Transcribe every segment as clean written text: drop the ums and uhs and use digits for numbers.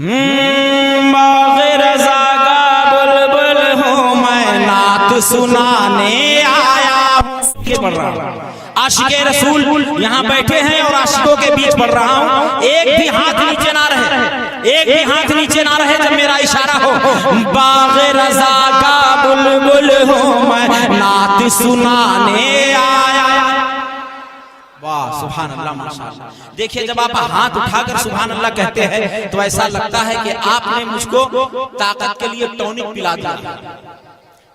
बाग़े रज़ा का बुलबुल हूँ मैं, नात सुनाने आया हूँ। के पढ़ रहा हूँ, आशिक़े रसूल यहाँ बैठे हैं और आशिकों के बीच पढ़ रहा हूँ। एक भी हाथ नीचे ना रहे, एक भी हाथ नीचे ना रहे जब मेरा इशारा हो। बाग़े रज़ा का बुलबुल हूँ मैं, नात सुनाने आया। वाह सुभान अल्लाह माशाअल्लाह। देखिए जब आप हाथ उठाकर सुभान अल्लाह कहते हैं तो ऐसा लगता है कि आपने मुझको ताकत के लिए टॉनिक पिला दिया।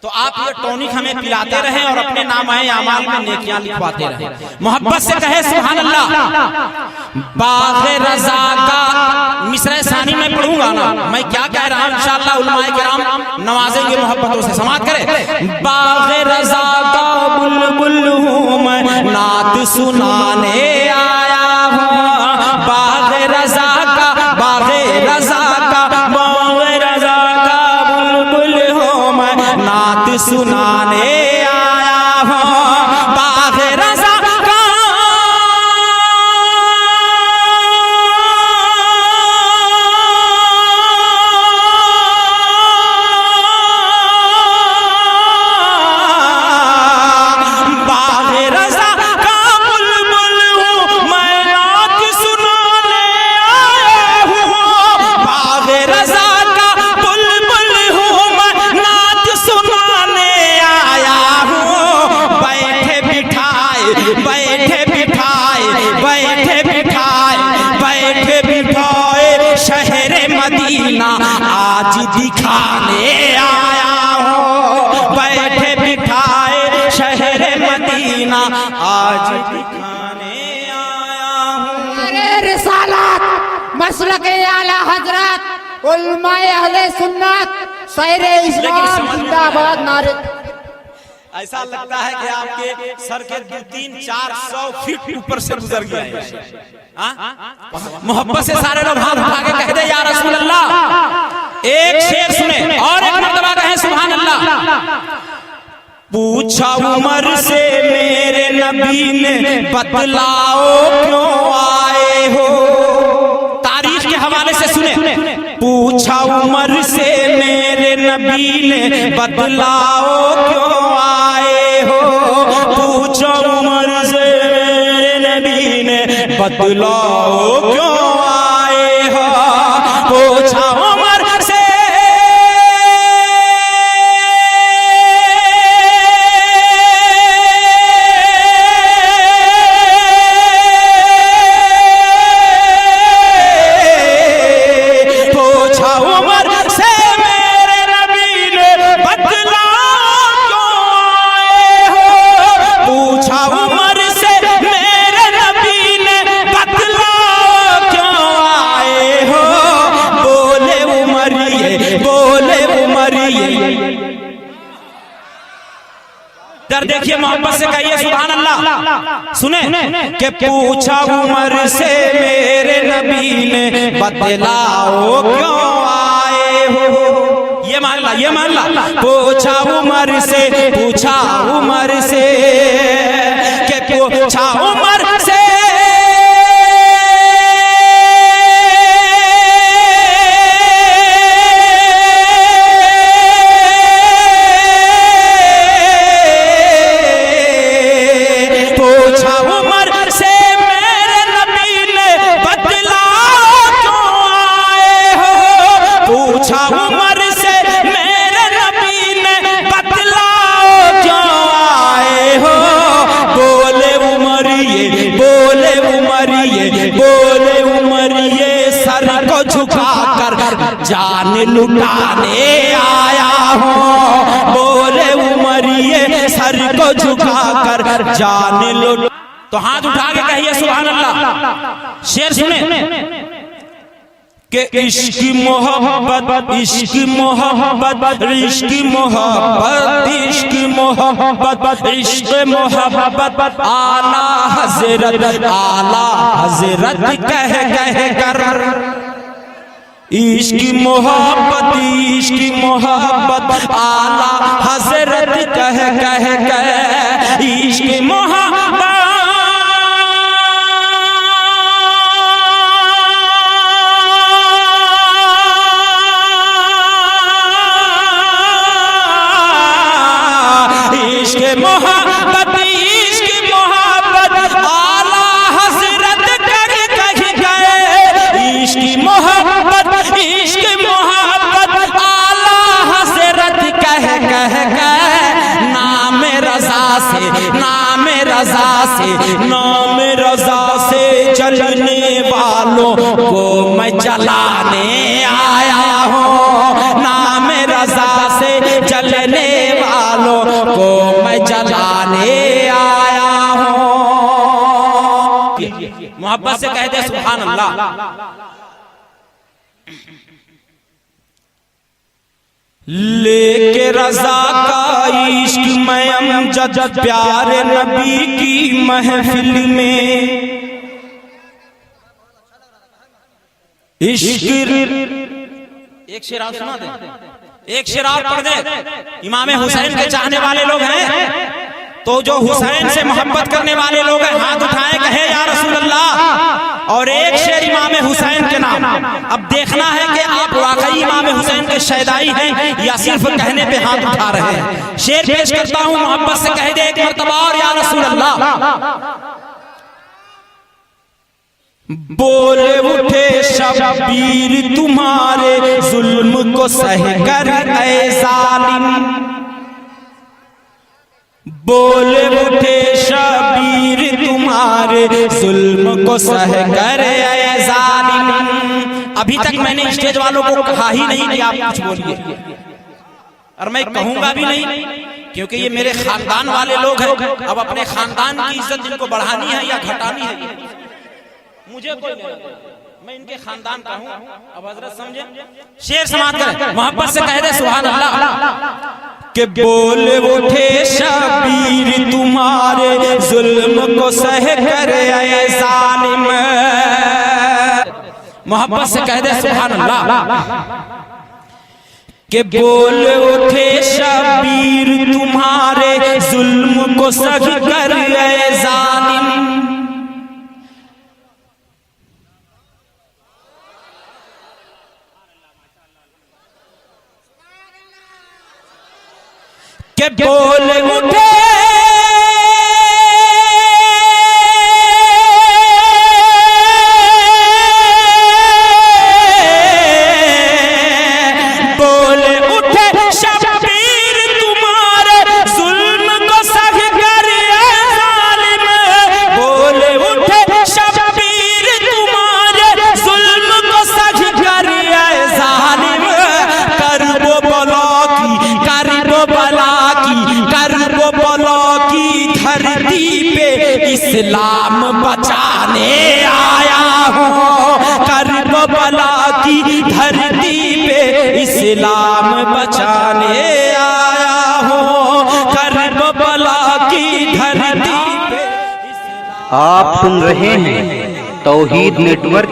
तो आप ये टॉनिक हमें पिलाते रहें और अपने नामाए आमाल में नेकियां लिखवाते रहें। मोहब्बत से कहे सुभान अल्लाह। बाग़े रज़ा का मिसरे सानी में पढ़ूंगा ना, मैं क्या कह रहा हूँ इंशाअल्लाह उलमाए किराम नवाजेंगे मोहब्बतों से। समाअत करें। बाग़े रज़ा का बुलबुल हूँ मैं, नात सुनाने आया हूँ। बाग़े रज़ा का, बाग़े रज़ा का, बाग़े रज़ा का बुलबुल हूँ मैं, नात सुनाने आया हूँ। बाग़े रज़ा का बाग़े रज़ा का बुलबुल हूँ मैं, नात सुनाने आया हूँ। बाग़े रज़ा का बुलबुल हूँ मैं, नात सुनाने आया हूँ। बैठे बिठाए, बैठे बिठाए, बैठे बिठाए, बैठे बिठाए शहरे मदीना आज दिखाने आया हूँ। बैठे बिठाए शहरे मदीना आज दिखाने आया हूँ। अरे रिसालत मसलक-ए आला हजरत उलमाए अहले सुन्नत शायर-ए इस्लाम जिंदाबाद नारे। ऐसा लगता है कि आपके सर के 200-300-400 फीट ऊपर से गुजर गया है। मोहब्बत से सारे लोग हाथ उठा के कह दे या रसूल अल्लाह। एक शेर सुने और एक मर्तबा कहें सुभान अल्लाह। पूछा उमर से मेरे नबी ने, बतलाओ क्यों आए हो। तारीख के हवाले से सुने। पूछा उमर से मेरे नबी ने, बतलाओ क्यों आए हो। पूछा उमर से मेरे नबी ने, बतलाओ क्यों आए हो। पूछा उमर से देखिए मोहब्बत से कहिए सुभान अल्लाह। सुने कि पूछा उमर से मेरे नबी ने, बतलाओ क्यों आए हो। ये मान ला, ये मान ला। पूछा उमर से, पूछा उमर से, कि पूछा उमर से जान लुटाने आया हूँ। बोले उमरिए सर को झुकाकर जान लुटा। तो हाथ उठा के कहिए सुभान अल्लाह। शेर सुने कि इश्क मोहब्बत, इश्क मोहब्बत, इश्क मोहब्बत, इश्क मोहब्बत, इश्क मोहब्बत आला हजरत, आला हजरत कह कह कर। इश्क मोहब्बत, इश्क मोहब्बत आला हजरत कह कह कह। इश्क मोहब्बत मोहब्बत आला हजरत कर कह गए। इश्क मोहब्बत आला हजरत कह कह गए। नाम रजा से चलने वालों को मैं जलाने आया हूँ। नाम रजा से चलने वालों को मैं जलाने आया हूँ। मोहब्बत से कह दे सुभान अल्लाह। लेके रजा का इश्क मैं अमजद प्यारे नबी की महफिल में। इश्क एक शेर आप सुना दे, एक शेर आप पढ़ दे। इमाम हुसैन के चाहने वाले लोग हैं तो जो हुसैन से मोहब्बत करने वाले लोग हैं हाथ उठाए कहे या रसूल अल्लाह। और एक शेर इमाम हुसैन के नाम। अब देखना है कि आप वाकई इमाम हुसैन के शैदाई हैं या सिर्फ कहने पे हाथ उठा रहे हैं। शेर पेश करता हूँ, मोहब्बत से कह दे एक मर्तबा और या रसूल अल्लाह। बोले उठे शब्बीर तुम्हारे जुल्म को सह कर ऐ जालिम। बोले उठे शब्बीर तुम्हारे जुल्म को सह कर ऐ जालिम। अभी तक मैंने स्टेज वालों को कहा ही नहीं कि आप कुछ बोलिए, और मैं कहूंगा भी नहीं, क्योंकि ये मेरे खानदान वाले लोग हैं। अब अपने खानदान की इज्जत जिनको बढ़ानी है या घटानी है मुझे कोई नहीं, मैं इनके खानदान का हूं। अब हजरत समझे, शेर समाप्त करें। मोहब्बत से कह दे सुभान अल्लाह। के बोले उठे शबीर तुम्हारे जुल्म को सह कर ऐ जालिम। मोहब्बत से कह दे सुभान अल्लाह। के बोले उठे शबीर तुम्हारे जुल्म को सह कर ऐ जालिम। के बोले उठे शबीर तुम्हारे जुल्म को सह कर ऐ जालिम। बोले उठे शबीर तुम्हारे जुल्म को सह कर ऐ जालिम। करबो बला की धरती पे इस्लाम बचाने आया हूँ। करबला की धरती पे इस्लाम बचाने आया हूँ। करबला की धरती पे। आप सुन रहे हैं तौहीद नेटवर्क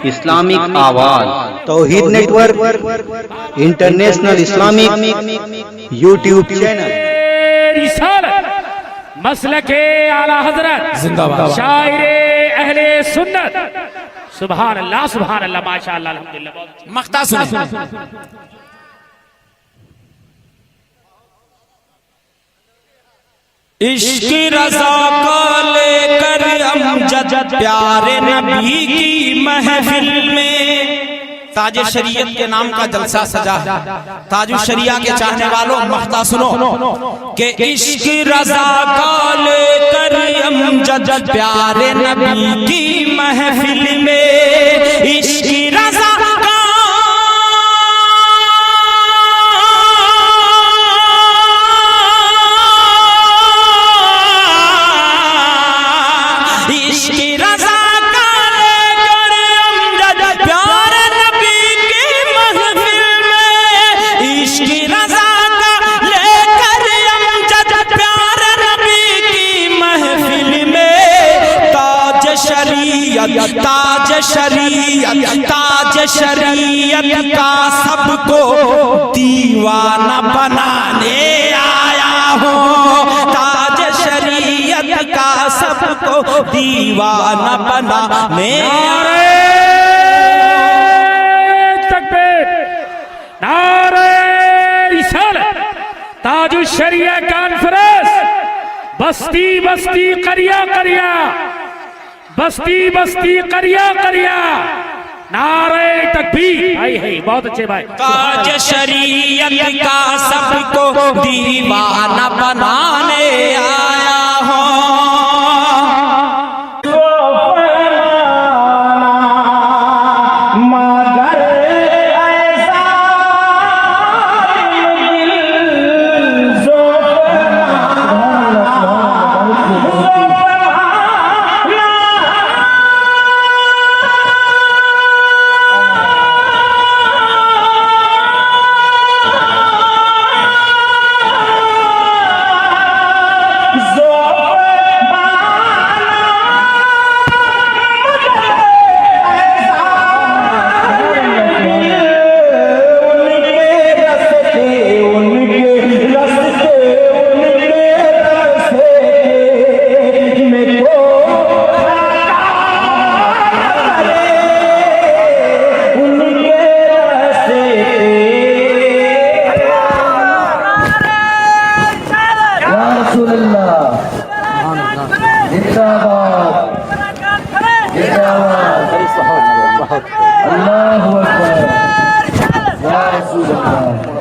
की इस्लामिक आवाज। Tauheed network international Islamic YouTube channel. मसलके आला हजरत जिंदाबाद। शायरे अहले सुन्नत। सुभान अल्लाह सुभान अल्लाह माशाअल्लाह अल्हम्दुलिल्लाह। मख्ता सुने। इश्क रज़ा का लेकर अमजद प्यारे नबी की महफिल में ताजे शरीयत के नाम का जलसा सजा है। ताजु शरिया के चाहने वालों मख्ता सुनो कि इश्क रज़ा का लेकर अमजद प्यारे नबी की महफिल में। इश्क रज़ा ताज शरीयत का सबको दीवाना बनाने आया हूँ। ताज शरीयत का सबको दीवाना बनाने आया। तकबीर, नारे रिसालत, ताज शरिया कॉन्फ्रेंस। बस्ती बस्ती करिया करिया, बस्ती बस्ती करिया करिया, नारे तकबीर। भाई है बहुत अच्छे भाई। काज शरीयत का सबको दीवाना बनाने आया हूँ। अल्लाहु अकबर या रसूल अल्लाह।